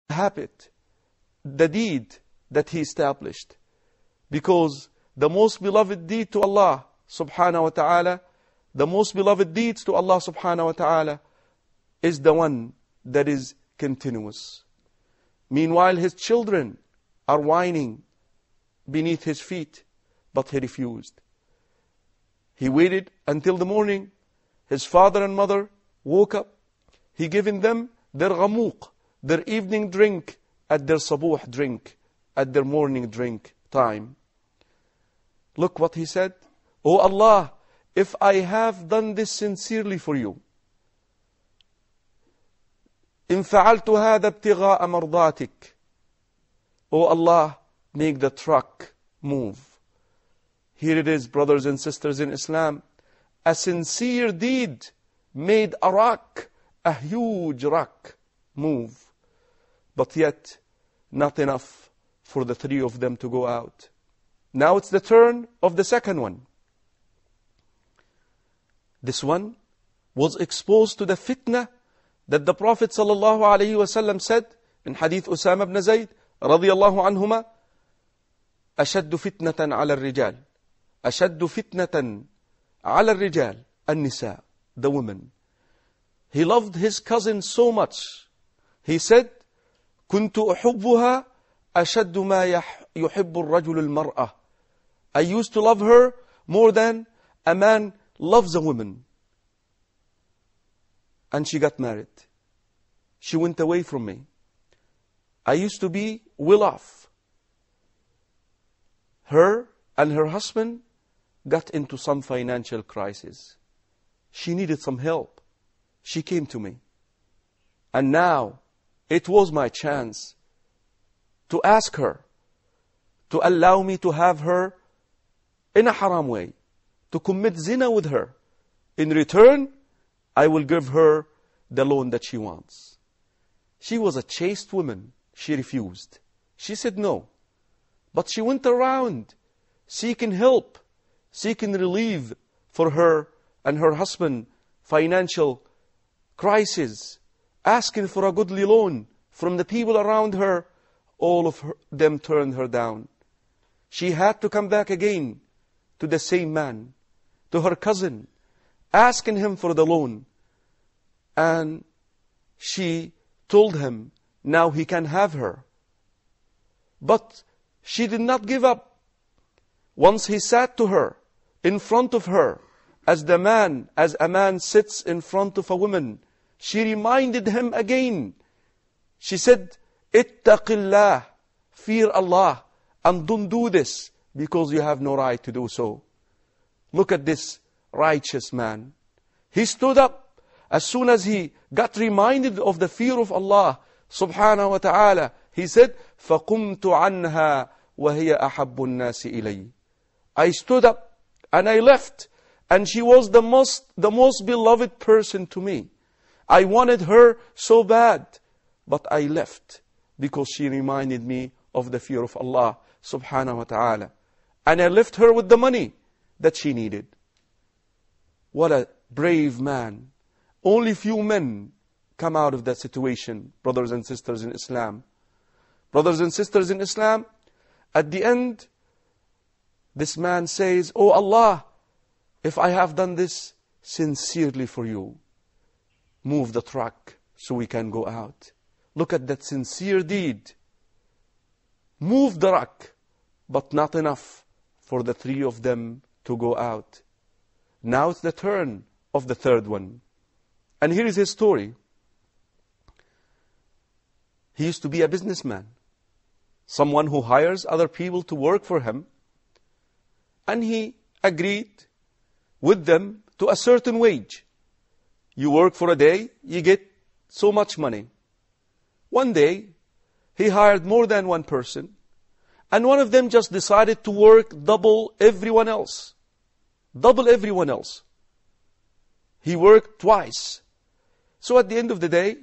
habit, the deed that he established. Because the most beloved deed to Allah subhanahu wa ta'ala, the most beloved deeds to Allah subhanahu wa ta'ala is the one that is continuous. Meanwhile, his children are whining beneath his feet, but he refused. He waited until the morning. His father and mother woke up. He given them their ghamuq, their evening drink, at their sabuh drink, at their morning drink time. Look what he said. "O Allah, if I have done this sincerely for you, إن فعلت هذا ابتغاء مرضاتك." O Allah, make the truck move. Here it is, brothers and sisters in Islam. A sincere deed made a rock, a huge rock, move. But yet, not enough for the three of them to go out. Now it's the turn of the second one. This one was exposed to the fitna that the Prophet ﷺ said in Hadith Usama ibn Zayd radiyallahu anhuma, أشد فتنة على الرجال أشد فتنة على الرجال النساء, the women. He loved his cousin so much. He said, كنت أحبها أشد ما يحب الرجل المرأة. I used to love her more than a man loves a woman. And she got married. She went away from me. I used to be well off. Her and her husband got into some financial crisis. She needed some help. She came to me. And now it was my chance to ask her to allow me to have her in a haram way, to commit zina with her. In return, I will give her the loan that she wants. She was a chaste woman. She refused. She said no. But she went around seeking help, seeking relief for her and her husband, financial crisis, asking for a goodly loan from the people around her. All of them turned her down. She had to come back again to the same man, to her cousin, asking him for the loan. And she told him now he can have her. But she did not give up. Once he sat to her, in front of her, as a man sits in front of a woman, she reminded him again. She said, "Ittaqillah, fear Allah, and don't do this, because you have no right to do so." Look at this righteous man. He stood up as soon as he got reminded of the fear of Allah subhanahu wa ta'ala. He said, فَقُمْتُ عَنْهَا وَهِيَ أَحَبُّ النَّاسِ إِلَيْهِ. I stood up and I left, and she was the most beloved person to me. I wanted her so bad, but I left because she reminded me of the fear of Allah subhanahu wa ta'ala. And I left her with the money that she needed. What a brave man. Only few men come out of that situation, brothers and sisters in Islam. Brothers and sisters in Islam, at the end, this man says, "Oh Allah, if I have done this sincerely for you, move the truck so we can go out." Look at that sincere deed. Move the truck, but not enough for the three of them to go out. Now it's the turn of the third one. And here is his story. He used to be a businessman, someone who hires other people to work for him, and he agreed with them to a certain wage. You work for a day, you get so much money. One day, he hired more than one person, and one of them just decided to work double everyone else. Double everyone else. He worked twice. So at the end of the day,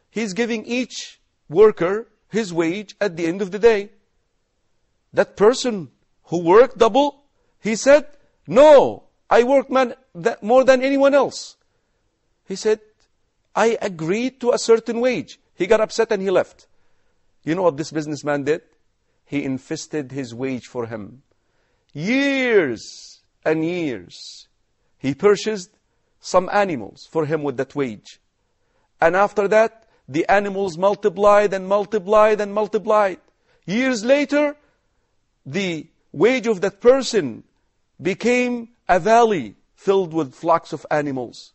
he's giving each worker his wage at the end of the day. That person who worked double, he said, "No, I work more than anyone else." He said, "I agreed to a certain wage." He got upset and he left. You know what this businessman did? He invested his wage for him. Years and years. He purchased some animals for him with that wage. And after that, the animals multiplied and multiplied and multiplied. Years later, the wage of that person became a valley filled with flocks of animals.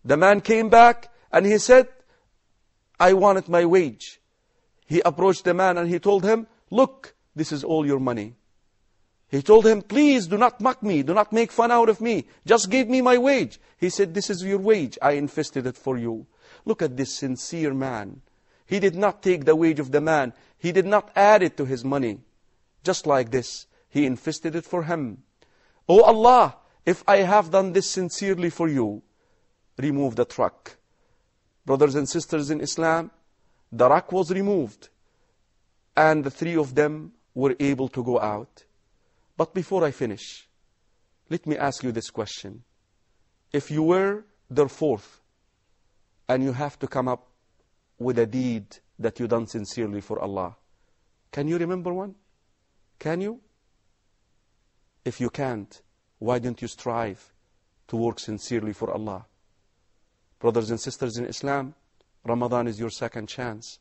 The man came back and he said, I wanted my wage. He approached the man and he told him, look, this is all your money. He told him, please do not mock me, do not make fun out of me. Just give me my wage. He said, this is your wage. I invested it for you. Look at this sincere man. He did not take the wage of the man. He did not add it to his money. Just like this, he invested it for him. Oh Allah, if I have done this sincerely for you, remove the truck. Brothers and sisters in Islam, the rock was removed, and the three of them were able to go out. But before I finish, let me ask you this question. If you were their fourth, and you have to come up with a deed that you done sincerely for Allah, can you remember one? Can you? If you can't, why don't you strive to work sincerely for Allah? Brothers and sisters in Islam, Ramadan is your second chance.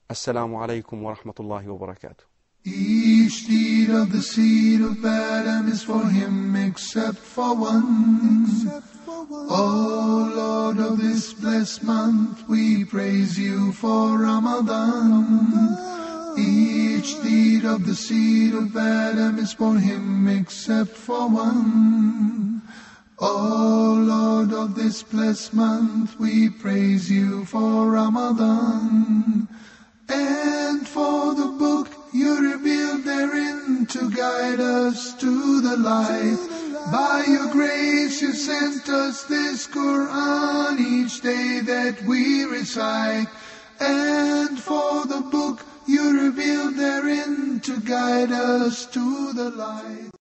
Assalamu alaikum wa rahmatullahi wa barakatuh. Each deed of the seed of Adam is for him except for one. O Lord of this blessed month, we praise you for Ramadan. Each deed of the seed of Adam is for him except for one. O Lord of this blessed month, we praise you for Ramadan. And for the book you revealed therein to guide us to the light. By your grace you sent us this Quran each day that we recite. And for the book you revealed therein to guide us to the light.